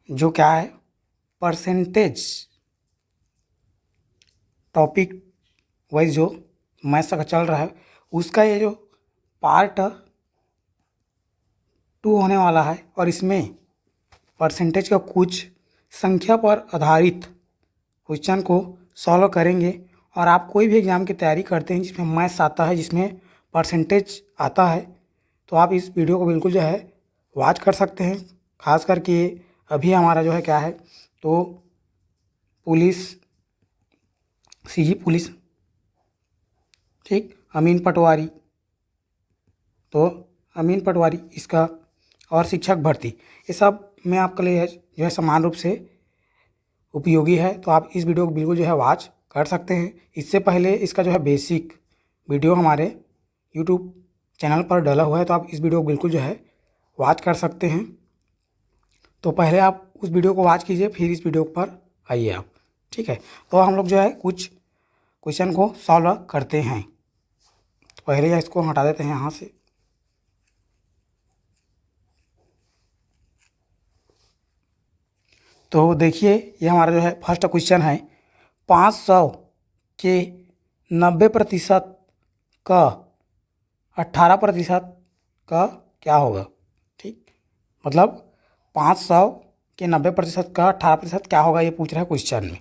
जो क्या है परसेंटेज टॉपिक वाइज जो मैथ्स का चल रहा है उसका ये जो पार्ट 2 होने वाला है और इसमें परसेंटेज का कुछ संख्या पर आधारित क्वेश्चन को सॉल्व करेंगे। और आप कोई भी एग्ज़ाम की तैयारी करते हैं जिसमें मैथ्स आता है, जिसमें परसेंटेज आता है, तो आप इस वीडियो को बिल्कुल जो है वॉच कर सकते हैं। ख़ास करके अभी हमारा जो है क्या है तो पुलिस, सीजी पुलिस, ठीक, अमीन पटवारी, तो अमीन पटवारी इसका और शिक्षक भर्ती, ये सब में आपके लिए जो है समान रूप से उपयोगी है। तो आप इस वीडियो को बिल्कुल जो है वॉच कर सकते हैं। इससे पहले इसका जो है बेसिक वीडियो हमारे यूट्यूब चैनल पर डाला हुआ है, तो आप इस वीडियो को बिल्कुल जो है वॉच कर सकते हैं। तो पहले आप उस वीडियो को वॉच कीजिए, फिर इस वीडियो पर आइए आप, ठीक है। तो हम लोग जो है कुछ क्वेश्चन को सॉल्व करते हैं। तो पहले इसको हटा देते हैं यहाँ से। तो देखिए ये हमारा जो है फर्स्ट क्वेश्चन है, 500 के 90% का 18% का क्या होगा, ठीक। मतलब 500 के 90% का 18% क्या होगा, ये पूछ रहा है क्वेश्चन में।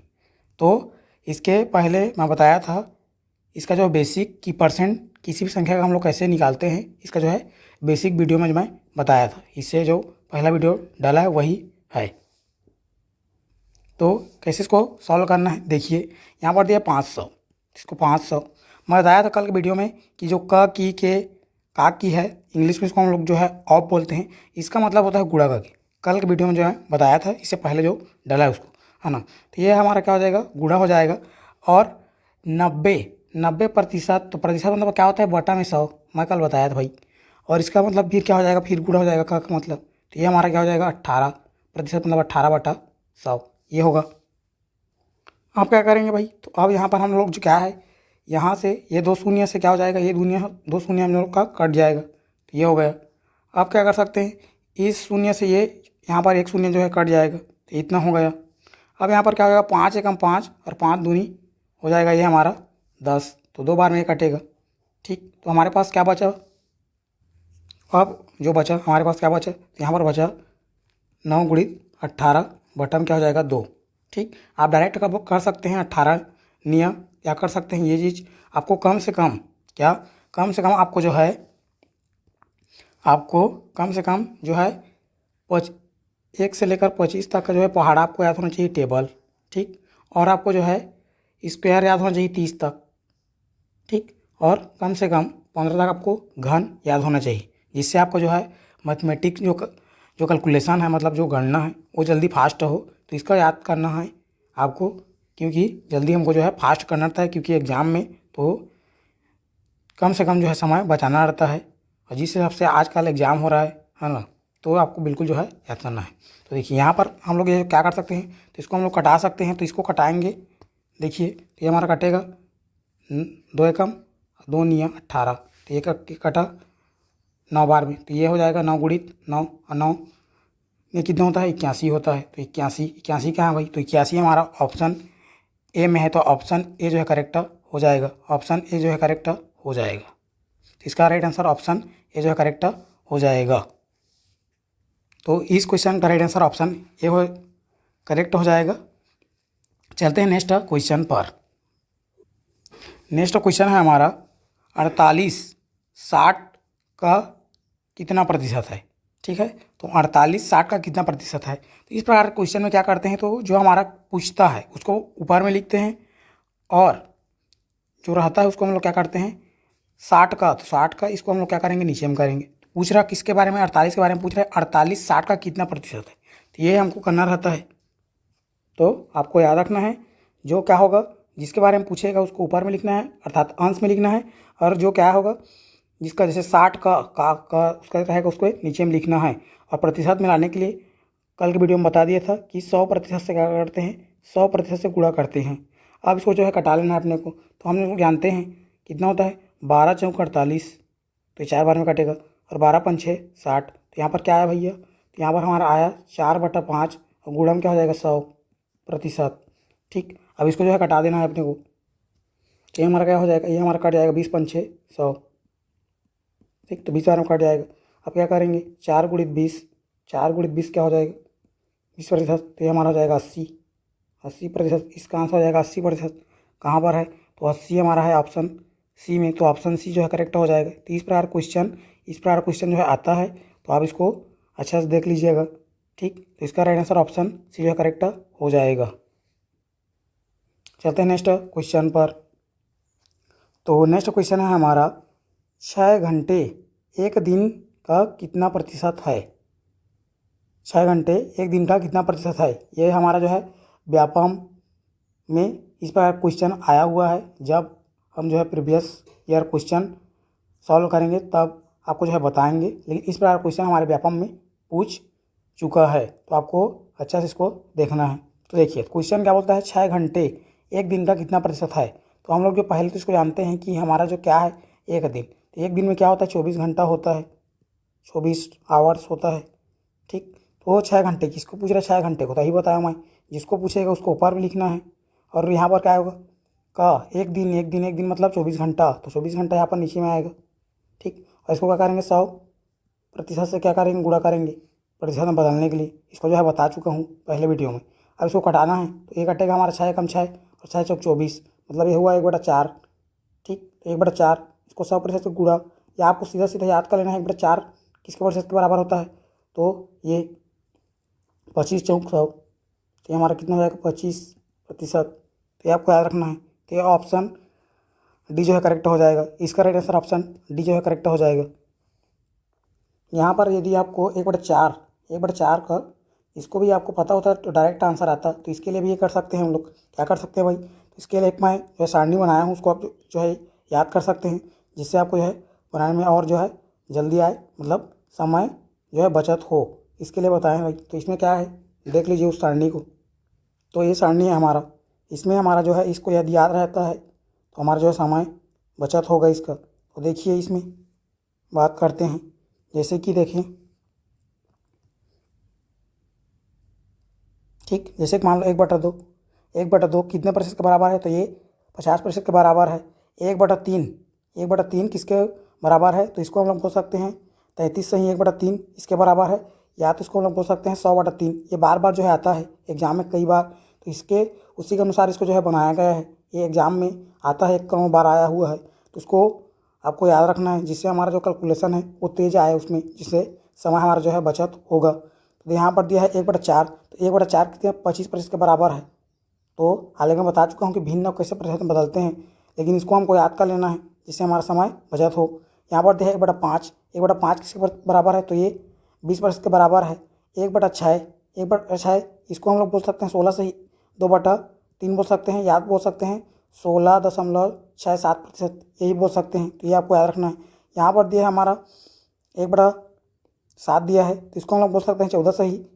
तो इसके पहले मैं बताया था इसका जो बेसिक की परसेंट किसी भी संख्या का हम लोग कैसे निकालते हैं, इसका जो है बेसिक वीडियो में जो मैं बताया था, इससे जो पहला वीडियो डाला है वही है। तो कैसे इसको सॉल्व करना है, देखिए यहाँ पर दिया 500, इसको 500 मैं बताया था कल के वीडियो में कि जो क की के का की है, इंग्लिश में इसको हम लोग जो है ऑफ बोलते हैं, इसका मतलब होता है गुणा का के। कल के वीडियो में जो है बताया था, इससे पहले जो डाला है उसको, है ना। तो ये हमारा क्या हो जाएगा, गुणा हो जाएगा। और 90% तो प्रतिशत मतलब क्या होता है बटा में 100, मैं कल बताया था भाई। और इसका मतलब फिर क्या हो जाएगा, फिर गुणा हो जाएगा का मतलब। तो ये हमारा क्या हो जाएगा 18%, मतलब 18/100 ये होगा। आप क्या करेंगे भाई, तो अब यहाँ पर हम लोग जो क्या है, यहाँ से ये 2 शून्य से क्या हो जाएगा, ये दुनिया 2 शून्य हम लोग का कट जाएगा, तो ये हो गया। आप क्या कर सकते हैं, इस शून्य से ये यहाँ पर 1 शून्य जो है कट जाएगा, तो इतना हो गया। अब यहाँ पर क्या होगा, 5 एकम 5 और 5 दूनी हो जाएगा ये हमारा 10, तो 2 बार में ये कटेगा, ठीक। तो हमारे पास क्या बचा, अब जो बचा हमारे पास क्या बचा, तो यहाँ पर बचा 9 गुणित 18 बटन क्या हो जाएगा 2, ठीक। आप डायरेक्ट कब कर सकते हैं 18 नियम, या कर सकते हैं ये चीज़। आपको कम से कम क्या, कम से कम आपको जो है, आपको कम से कम जो है 1 से लेकर 25 तक का जो है पहाड़ा आपको याद होना चाहिए टेबल, ठीक। और आपको जो है स्क्वायर याद होना चाहिए 30 तक, ठीक। और कम से कम 15 तक आपको घन याद होना चाहिए, जिससे आपको जो है मैथमेटिक्स जो कैलकुलेशन है, मतलब जो गणना है वो जल्दी फास्ट हो। तो इसका याद करना है आपको, क्योंकि जल्दी हमको जो है फास्ट करना रहता है, क्योंकि एग्ज़ाम में तो कम से कम जो है समय बचाना रहता है। और जिस हिसाब से आजकल एग्ज़ाम हो रहा है ना, तो आपको बिल्कुल जो है याद करना है। तो देखिए यहाँ पर हम लोग ये क्या कर सकते हैं, तो इसको हम लोग कटा सकते हैं। तो इसको कटाएँगे, देखिए तो ये हमारा कटेगा 2 एकम 2 नियम 18, तो ये कटा 9 बार में, तो ये हो जाएगा 9 गुणित 9 और 9 ये कितना होता है 81 होता है। तो 81 क्या है भाई, तो 81 हमारा ऑप्शन ए में है, तो ऑप्शन ए जो है करेक्ट हो जाएगा, ऑप्शन ए जो है करेक्ट हो जाएगा। तो इसका राइट आंसर ऑप्शन ए जो है करेक्ट हो जाएगा। तो इस क्वेश्चन का राइट आंसर ऑप्शन ए हो करेक्ट हो जाएगा। चलते हैं नेक्स्ट क्वेश्चन पर। नेक्स्ट क्वेश्चन है हमारा 48 60 का कितना प्रतिशत है, ठीक है। तो 48 60 का कितना प्रतिशत है, तो इस प्रकार क्वेश्चन में क्या करते हैं, तो जो हमारा पूछता है उसको ऊपर में लिखते हैं, और जो रहता है उसको हम लोग क्या करते हैं 60 का, तो 60 का इसको हम लोग क्या करेंगे नीचे में करेंगे। पूछ रहा किसके बारे में, 48 के बारे में पूछ रहा है, 48 60 का कितना प्रतिशत है, तो ये हमको करना रहता है। तो आपको याद रखना है, जो क्या होगा जिसके बारे में पूछेगा उसको ऊपर में लिखना है, अर्थात अंश में लिखना है। और जो क्या होगा जिसका जैसे 60 का उसका रहेगा उसको नीचे में लिखना है। और प्रतिशत में लाने के लिए कल के वीडियो में बता दिया था कि 100% से क्या करते हैं, 100% से गुणा करते हैं। अब इसको जो है कटा लेना है अपने को। तो हम लोग जानते हैं कितना होता है 12 चौक 48, तो 4 बार में कटेगा, और 12 पंचे 60। तो यहाँ पर क्या आया भैया, तो यहाँ पर हमारा आया 4/5, और गुणम क्या हो जाएगा 100%। ठीक, अब इसको जो है कटा देना है अपने को। तो ये हमारा क्या हो जाएगा, ये हमारा कट जाएगा 20 पंचे 100। ठीक, तो 20 बार में कट जाएगा। अब क्या करेंगे, 4 गुणित 20, 4 गुणित 20 क्या हो जाएगा 20%। तो ये हमारा हो जाएगा 80%। इसका आंसर हो जाएगा 80%। कहाँ पर है, तो 80 हमारा है ऑप्शन सी में। तो ऑप्शन सी जो है करेक्ट हो जाएगा। तो इस प्रकार क्वेश्चन जो है आता है, तो आप इसको अच्छा से देख लीजिएगा। ठीक, तो इसका राइट आंसर ऑप्शन सी जो है करेक्ट हो जाएगा। चलते हैं नेक्स्ट क्वेश्चन पर। तो नेक्स्ट क्वेश्चन है हमारा 6 घंटे एक दिन का कितना प्रतिशत है। 6 घंटे एक दिन का कितना प्रतिशत है, ये हमारा जो है व्यापम में इस प्रकार क्वेश्चन आया हुआ है। जब हम जो है प्रीवियस ईयर क्वेश्चन सॉल्व करेंगे तब आपको जो है बताएंगे, लेकिन इस प्रकार क्वेश्चन हमारे व्यापम में पूछ चुका है, तो आपको अच्छा से इसको देखना है। तो देखिए क्वेश्चन क्या बोलता है, 6 घंटे एक दिन का कितना प्रतिशत है। तो हम लोग जो पहले तो इसको जानते हैं कि हमारा जो क्या है एक दिन, तो एक दिन में क्या होता है 24 घंटा होता है, 24 आवर्स होता है। ठीक, तो वो 6 घंटे किसको पूछ रहा है, 6 घंटे को तो यही बताया मैं। जिसको पूछेगा उसको ऊपर भी लिखना है। और यहाँ पर क्या होगा का एक दिन मतलब 24 घंटा, तो 24 घंटा यहाँ पर नीचे में आएगा। ठीक, और इसको क्या करेंगे 100% से क्या करेंगे गुणा करेंगे प्रतिशत में बदलने के लिए। इसको जो है बता चुका हूँ पहले वीडियो में। अब इसको कटाना है, तो ये कटेगा हमारा 6 कम 6 और 6 चौक 24, मतलब ये हुआ 1/4। ठीक, तो 1/4 इसको 100% से गुणा, या आपको सीधा सीधा याद कर लेना है 1/4 किसके प्रतिशत के बराबर होता है, तो ये 25 चौक 100। तो ये हमारा कितना हो जाएगा 25%। तो ये आपको याद रखना है। तो ये ऑप्शन डी जो है करेक्ट हो जाएगा। इसका राइट आंसर ऑप्शन डी जो है करेक्ट हो जाएगा। यहाँ पर यदि आपको 1/4 का इसको भी आपको पता होता है तो डायरेक्ट आंसर आता, तो इसके लिए भी ये कर सकते हैं हम लोग। क्या कर सकते हैं भाई, तो इसके लिए एक मैं जो है सारणी बनाया हूँ, उसको आप जो है याद कर सकते हैं, जिससे आपको जो है बनाने में और जो है जल्दी आए, मतलब समय जो है बचत हो, इसके लिए बताएं भाई। तो इसमें क्या है देख लीजिए उस सारणी को। तो ये सारणी है हमारा, इसमें हमारा जो है इसको यदि याद रहता है तो हमारा जो है समय बचत होगा इसका। तो देखिए इसमें बात करते हैं, जैसे कि देखें। ठीक, जैसे कि मान लो 1/2 कितने प्रतिशत के बराबर है, तो ये 50% के बराबर है। 1/3 किसके बराबर है, तो इसको हम लोग बोल सकते हैं 33 सही 1/3 इसके बराबर है, या तो इसको हम लोग बोल सकते हैं 100/3। ये बार बार जो है आता है एग्जाम में कई बार, तो इसके उसी के अनुसार इसको जो है बनाया गया है। ये एग्जाम में आता है, 1 करोड़ बार आया हुआ है, तो उसको आपको याद रखना है, जिससे हमारा जो कैलकुलेशन है वो तेज़ आए उसमें, जिससे समय हमारा जो है बचत होगा। तो यहाँ पर दिया है 1/4, तो 1/4 कितने 25% के बराबर है। तो हालांकि मैं बता चुका हूँ कि भिन्न कैसे प्रतिशत में बदलते हैं, लेकिन इसको हमको याद कर लेना है जिससे हमारा समय बचत हो। यहाँ पर दिया है 1/5 किसके बराबर है, तो ये 20% के बराबर है। 1/6 इसको हम लोग बोल सकते हैं 16 से 2/3 बोल सकते हैं, याद बोल सकते हैं 16.67%, यही बोल सकते हैं। तो ये आपको याद रखना है। यहाँ पर दिया है हमारा 1/7 दिया है, तो इसको हम लोग बोल सकते हैं 14 से ही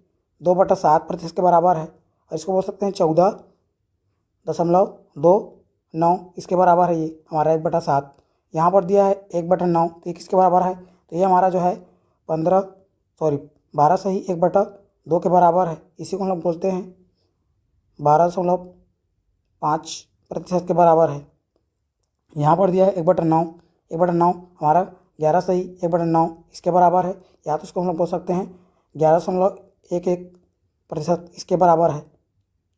2/7% के बराबर है, और इसको बोल सकते हैं 14.29 इसके बराबर है। ये हमारा 1/7। यहाँ पर दिया है 1/9, तो ये किसके बराबर है, तो ये हमारा जो है 12 से ही 1/2 के बराबर है। इसी को हम लोग बोलते हैं 12.5% के बराबर है। यहाँ पर दिया है 1/9 हमारा 11 से ही 1/9 इसके बराबर है, या तो इसको हम लोग बोल सकते हैं 11.11% इसके बराबर है।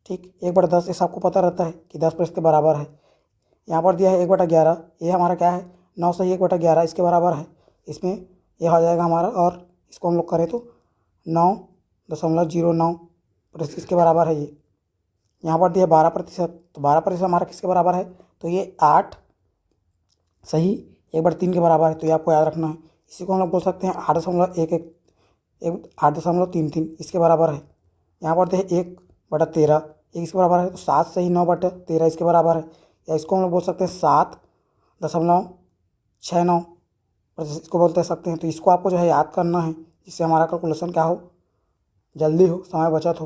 ठीक, 1/10 इस आपको पता रहता है कि 10% के बराबर है। यहाँ पर दिया है 1/11, ये हमारा क्या है 9 से ही 1/11 इसके बराबर है। इसमें यह हो जाएगा हमारा, और इसको हम लोग करें तो 9.09% इसके बराबर है ये। यहाँ पर दिया 12%, तो 12% हमारा किसके बराबर है, तो ये 8 सही 1/3 के बराबर है। तो ये आपको याद रखना है। इसी को हम लोग बोल सकते हैं 8.33 इसके बराबर है। यहाँ पर दिया 1/13 इसके बराबर है, तो 7 सही 9/13 इसके बराबर है, या इसको हम लोग बोल सकते हैं 7.69 इसको बोलते सकते हैं। तो इसको आपको जो है याद करना है, जिससे हमारा कैलकुलेशन क्या हो जल्दी हो, समय बचत हो,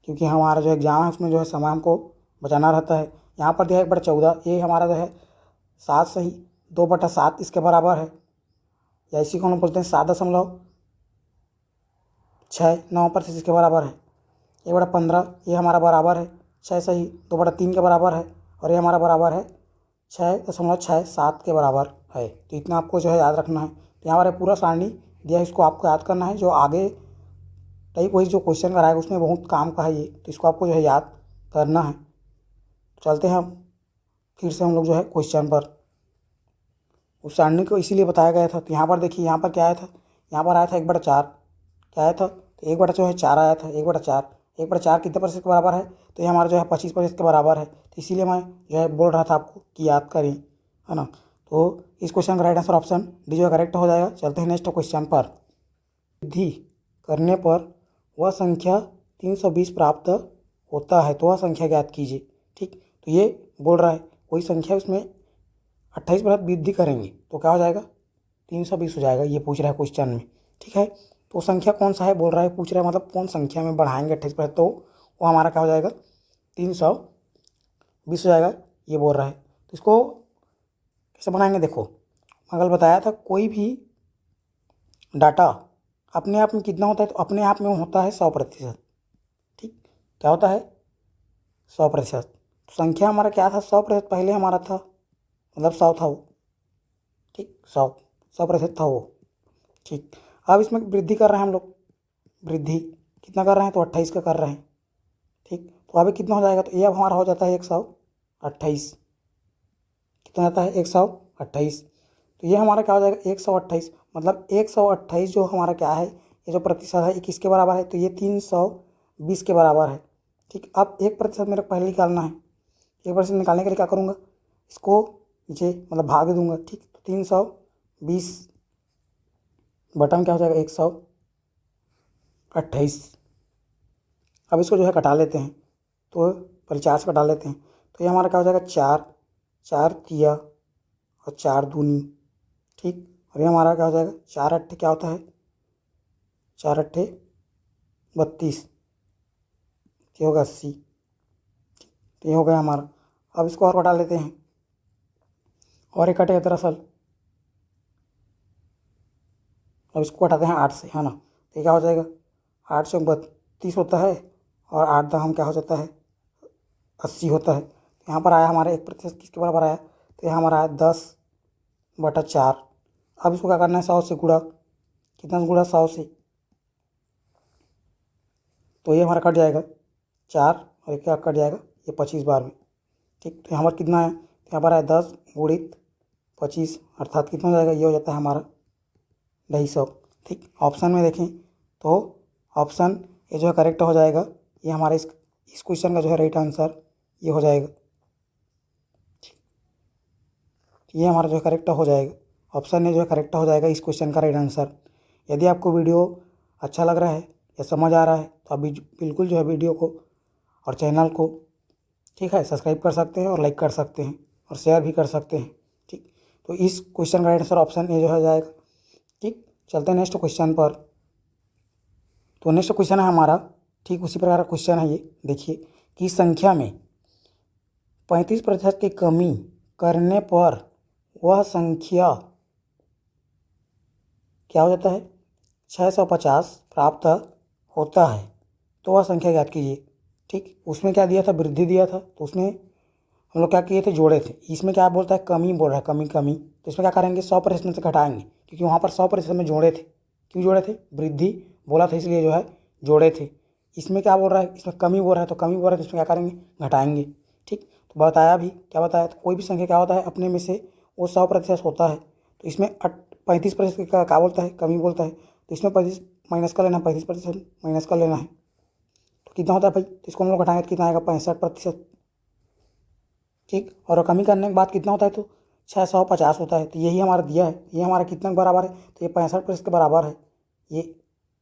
क्योंकि हमारा जो एग्ज़ाम है उसमें जो है समय हमको बचाना रहता है। यहाँ पर दिया है 1/14, ये हमारा जो है 7 सही 2/7 इसके बराबर है, या इसी को हम बोलते हैं 6 9% इसके बराबर है। 1/15 ये हमारा बराबर है 6 सही 2/3 के बराबर है, और ये हमारा बराबर है 6.67 के बराबर है। तो इतना आपको जो है याद रखना है। तो यहाँ पर पूरा सारणी दिया है, इसको आपको याद करना है। जो आगे टाइप वाइज जो क्वेश्चन कराएगा उसमें बहुत काम का है ये, तो इसको आपको जो है याद करना है। चलते हैं फिर से हम लोग जो है क्वेश्चन पर। उस सारणी को इसीलिए बताया गया था। तो यहाँ पर देखिए, यहाँ पर क्या आया था, यहाँ पर आया था 1/4। क्या आया था, तो 1/4 आया था। 1/4 1/4 कितने प्रतिशत के बराबर है, तो ये हमारा जो है 25% के बराबर है। तो इसीलिए मैं जो है बोल रहा था आपको कि याद करें, है ना। तो इस क्वेश्चन का राइट आंसर ऑप्शन डी जो है करेक्ट हो जाएगा। चलते हैं नेक्स्ट क्वेश्चन पर। वृद्धि करने पर वह संख्या 320 प्राप्त होता है, तो वह संख्या ज्ञात कीजिए। ठीक, तो ये बोल रहा है कोई संख्या उसमें 28% वृद्धि करेंगे तो क्या हो जाएगा, 320 हो जाएगा। ये पूछ रहा है क्वेश्चन में। ठीक है, तो संख्या कौन सा है बोल रहा है, पूछ रहा है मतलब कौन संख्या में बढ़ाएंगे 28%, तो वो हमारा क्या हो जाएगा 320 हो जाएगा, ये बोल रहा है। तो इसको कैसे बनाएंगे, देखो मैं कल बताया था कोई भी डाटा अपने आप में कितना होता है, तो अपने आप में होता है 100%। ठीक, क्या होता है 100%। संख्या हमारा क्या था 100%, पहले हमारा था मतलब 100 था वो। ठीक, 100% था वो। ठीक, अब इसमें वृद्धि कर रहे हैं हम लोग। वृद्धि कितना कर रहे हैं, तो 28 का कर रहे हैं। ठीक, तो अभी कितना हो जाएगा, तो ये अब हमारा हो जाता है 128। कितना जाता है 128। तो ये हमारा क्या हो जाएगा 128, मतलब 128 जो हमारा क्या है, ये जो प्रतिशत है ये किसके बराबर है, तो ये 320 के बराबर है। ठीक, अब 1% मेरे को पहले निकालना है। 1% निकालने के लिए क्या करूँगा, इसको नीचे मतलब भाग दूंगा। ठीक, तो 320 बटन क्या हो जाएगा 128। अब इसको जो है कटा लेते हैं, तो पहले 4 से कटा लेते हैं। तो ये हमारा क्या हो जाएगा 4 4 तिया और 4 दूनी। ठीक, और ये हमारा क्या हो जाएगा 4 अट्ठे क्या होता है, 4 अट्ठे 32, ये होगा 80। तो ये हो गया हमारा। अब इसको और कटा लेते हैं, और एक कटेगा दरअसल। अब इसको कटाते हैं 8 से, है ना। तो ये क्या हो जाएगा 8 से 32 होता है, और 8 दहम क्या हो जाता है 80 होता है। तो यहाँ पर आया हमारा 1% किसके बराबर आया, तो यहाँ हमारा आया 10/4। अब इसको क्या करना है 100 से गुणा, कितना से गुणा 100 से, तो ये हमारा कट जाएगा 4 और एक क्या कट जाएगा ये 25 बार में। ठीक, तो यहाँ पर कितना है, तो यहाँ पर है 10 गुणित 25 अर्थात कितना हो जाएगा, ये हो जाता है हमारा 250। ठीक, ऑप्शन में देखें तो ऑप्शन ये जो है करेक्ट हो जाएगा। ये हमारा इस क्वेश्चन का जो है राइट आंसर ये हो जाएगा। ये हमारा जो है करेक्ट हो जाएगा, ऑप्शन ए जो है करेक्ट हो जाएगा इस क्वेश्चन का राइट आंसर। यदि आपको वीडियो अच्छा लग रहा है या समझ आ रहा है तो आप बिल्कुल जो है वीडियो को और चैनल को ठीक है सब्सक्राइब कर सकते हैं, और लाइक कर सकते हैं, और शेयर भी कर सकते हैं। ठीक, तो इस क्वेश्चन का राइट आंसर ऑप्शन ए जो हो जाएगा। ठीक, चलते हैं नेक्स्ट क्वेश्चन पर। तो नेक्स्ट क्वेश्चन है हमारा ठीक उसी प्रकार का क्वेश्चन है ये। देखिए कि संख्या में 35% की कमी करने पर वह संख्या क्या हो जाता है 650 प्राप्त होता है, तो वह संख्या ज्ञात कीजिए। ठीक, उसमें क्या दिया था, वृद्धि दिया था, तो उसमें हम लोग क्या किए थे, जोड़े थे। इसमें क्या बोलता है, कमी बोल रहा है, कमी कमी। तो इसमें क्या करेंगे 100% से घटाएंगे, क्योंकि वहाँ पर 100% में जोड़े थे। क्यों जोड़े थे, वृद्धि बोला था इसलिए जो है जोड़े थे। इसमें क्या बोल रहा है, इसमें कमी बोल रहा है, तो कमी बोल रहा है तो इसमें क्या करेंगे घटाएंगे। ठीक, तो बताया भी, क्या बताया, तो कोई भी संख्या क्या होता है अपने में से वो 100% होता है। तो इसमें 35% का क्या बोलता है, कमी बोलता है। तो इसमें 35 माइनस कर लेना, 35% माइनस कर लेना है, तो कितना होता है भाई, तो इसको हम लोग घटाएंगे तो कितना आएगा 65%। ठीक, और कमी करने के बाद कितना होता है, तो 650 होता है। तो यही हमारा दिया है, ये हमारा कितना के बराबर है, तो ये 65% के बराबर है, ये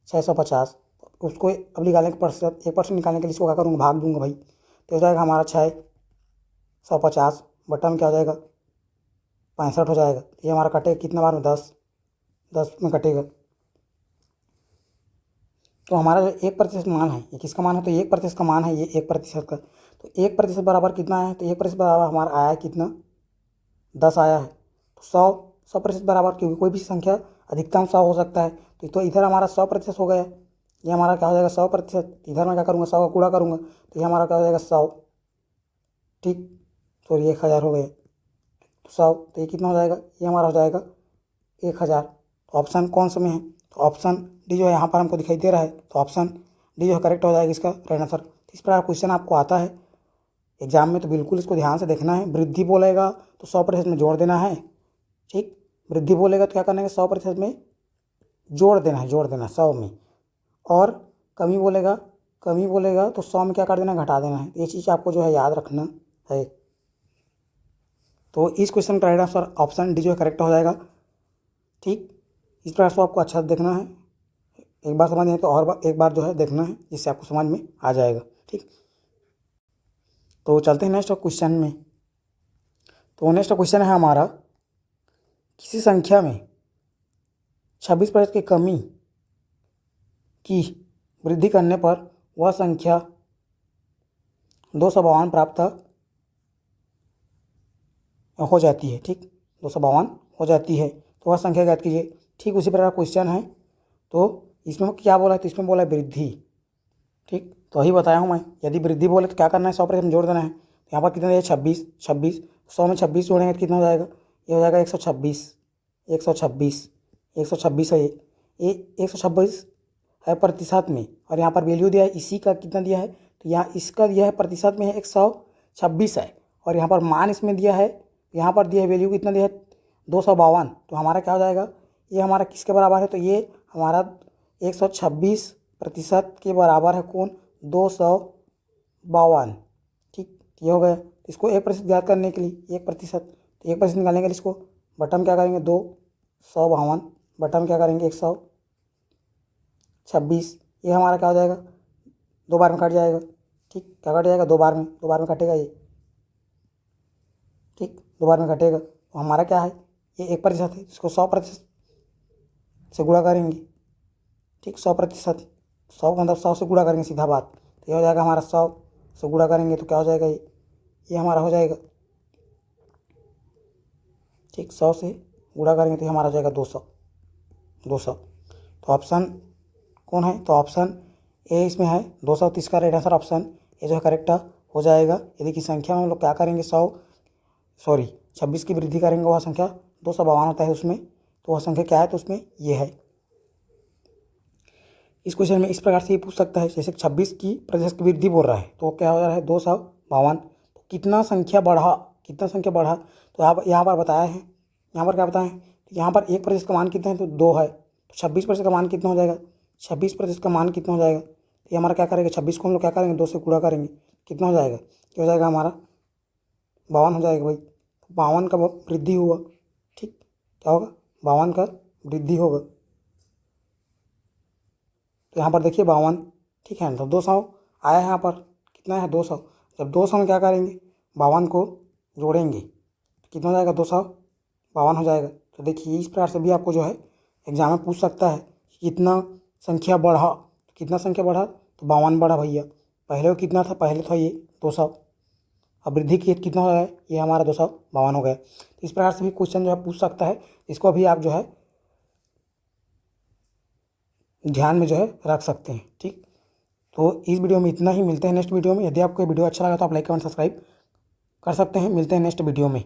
650। उसको अब निकालने के प्रतिशत 1% निकालने के लिए इसको क्या करूँगा, भाग दूंगा भाई। तो हो जाएगा हमारा 650 बटन क्या हो जाएगा 65 हो जाएगा। तो ये हमारा कटेगा कितना बार में, 10 में कटेगा। तो हमारा जो 1% मान है ये किसका मान है, तो 1% का मान है ये 1% का। तो 1% बराबर कितना है, तो 1% बराबर हमारा आया है कितना 10 आया है। तो 100% बराबर, क्योंकि कोई भी संख्या अधिकतम 100 हो सकता है, तो इधर हमारा 100% हो गया। ये हमारा क्या हो जाएगा 100%। इधर मैं क्या करूँगा 100 का कूड़ा करूँगा तो ये हमारा क्या हो जाएगा 100, ठीक। सॉरी 1000 हो गया, तो 100, तो ये कितना हो जाएगा, ये हमारा हो जाएगा 1000। तो ऑप्शन कौन सा में है, तो ऑप्शन डी जो है यहाँ पर हमको दिखाई दे रहा है, तो ऑप्शन डी जो है करेक्ट हो जाएगा इसका राइट आंसर। तो इस प्रकार क्वेश्चन आपको आता है एग्जाम में, तो बिल्कुल इसको ध्यान से देखना है। वृद्धि बोलेगा तो 100% में जोड़ देना है, ठीक। वृद्धि बोलेगा तो क्या करना है 100% में जोड़ देना है, जोड़ देना 100 में। और कमी बोलेगा तो 100 में क्या कर देना है, घटा देना है। ये चीज़ आपको जो है याद रखना है। तो इस क्वेश्चन का राइट आंसर ऑप्शन डी जो है करेक्ट हो जाएगा, ठीक। इस प्रकार से आपको अच्छा से देखना है, एक बार समझ नहीं तो और एक बार जो है देखना है, जिससे आपको समझ में आ जाएगा, ठीक। तो चलते हैं नेक्स्ट क्वेश्चन में। तो नेक्स्ट क्वेश्चन है हमारा, किसी संख्या में 26% की कमी की वृद्धि करने पर वह संख्या 252 प्राप्त हो जाती है, ठीक। 252 हो जाती है, तो वह संख्या ज्ञात कीजिए। ठीक उसी प्रकार क्वेश्चन है। तो इसमें क्या बोला है, तो इसमें बोला है वृद्धि, ठीक। तो वही बताया हूँ मैं, यदि वृद्धि बोले तो क्या करना है 100% जोड़ देना है। तो यहाँ पर कितना है 26, 100 में 26 जोड़ेंगे तो कितना हो जाएगा, ये हो जाएगा 126 है। ये 126 है प्रतिशत में, और यहाँ पर वैल्यू दिया है इसी का, कितना दिया है, तो यहाँ इसका दिया है प्रतिशत में है 126 है, और यहाँ पर मान इसमें दिया है, यहाँ पर दिया है वैल्यू कितना दिया है 252। तो हमारा क्या हो जाएगा, ये हमारा किसके बराबर है, तो ये हमारा 126% के बराबर है, कौन, 252, ठीक। ये हो गया। इसको 1% ज्ञात करने के लिए 1%, तो 1% निकालने के लिए इसको बटन क्या करेंगे 252, बटन क्या करेंगे 126। ये हमारा क्या हो जाएगा, 2 बार में कट जाएगा, ठीक। क्या कट जाएगा, 2 बार में कटेगा ये, ठीक। 2 बार में कटेगा, तो हमारा क्या है, ये 1% है, इसको 100% से गुणा करेंगे, ठीक। 100%, 100 मतलब 100 से गुणा करेंगे, सीधा बात। तो ये हो जाएगा हमारा 100 से गुणा करेंगे तो क्या हो जाएगा, ये हमारा हो जाएगा, ठीक। 100 से गुणा करेंगे तो ये हमारा हो जाएगा 200। तो ऑप्शन कौन है, तो ऑप्शन ए इसमें है 200। तो इसका राइट आंसर ऑप्शन ए जो है करेक्ट हो जाएगा। यदि की संख्या में हम लोग क्या करेंगे 26 की वृद्धि करेंगे, वह संख्या 252 होता है उसमें, तो वह संख्या क्या है, तो उसमें ये है। इस क्वेश्चन में इस प्रकार से ये पूछ सकता है, जैसे 26 की प्रतिशत की वृद्धि बोल रहा है, तो क्या हो रहा है 252, तो कितना संख्या बढ़ा, तो यहाँ पर बताया है, यहाँ पर क्या बताया है, तो यहाँ पर 1% का मान कितना है, तो 2 है, तो 26% का मान कितना हो जाएगा, 26% का मान कितना हो जाएगा, तो ये हमारा क्या करेंगे 26 को हम लोग क्या करेंगे 2 से गुणा करेंगे, कितना हो जाएगा, क्या हो जाएगा हमारा 52 हो जाएगा भाई। 52 का वृद्धि हुआ, ठीक। क्या होगा, 52 का वृद्धि होगा। तो यहाँ पर देखिए 52, ठीक है, तो 200 आया है, यहाँ पर कितना है 200। जब 200 में क्या करेंगे 52 को जोड़ेंगे तो कितना हो जाएगा 252 हो जाएगा। तो देखिए इस प्रकार से भी आपको जो है एग्जाम में पूछ सकता है कि कितना संख्या बढ़ा, तो कितना संख्या बढ़ा, तो 52 बढ़ा भैया। पहले वो कितना था, पहले था ये 200, अब वृद्धि की कितना हो गया, ये हमारा 252 हो गया। तो इस प्रकार से भी क्वेश्चन जो है पूछ सकता है, इसको भी आप जो है ध्यान में जो है रख सकते हैं, ठीक। तो इस वीडियो में इतना ही, मिलते हैं नेक्स्ट वीडियो में। यदि आपको ये वीडियो अच्छा लगा तो आप लाइक कमेंट सब्सक्राइब कर सकते हैं। मिलते हैं नेक्स्ट वीडियो में।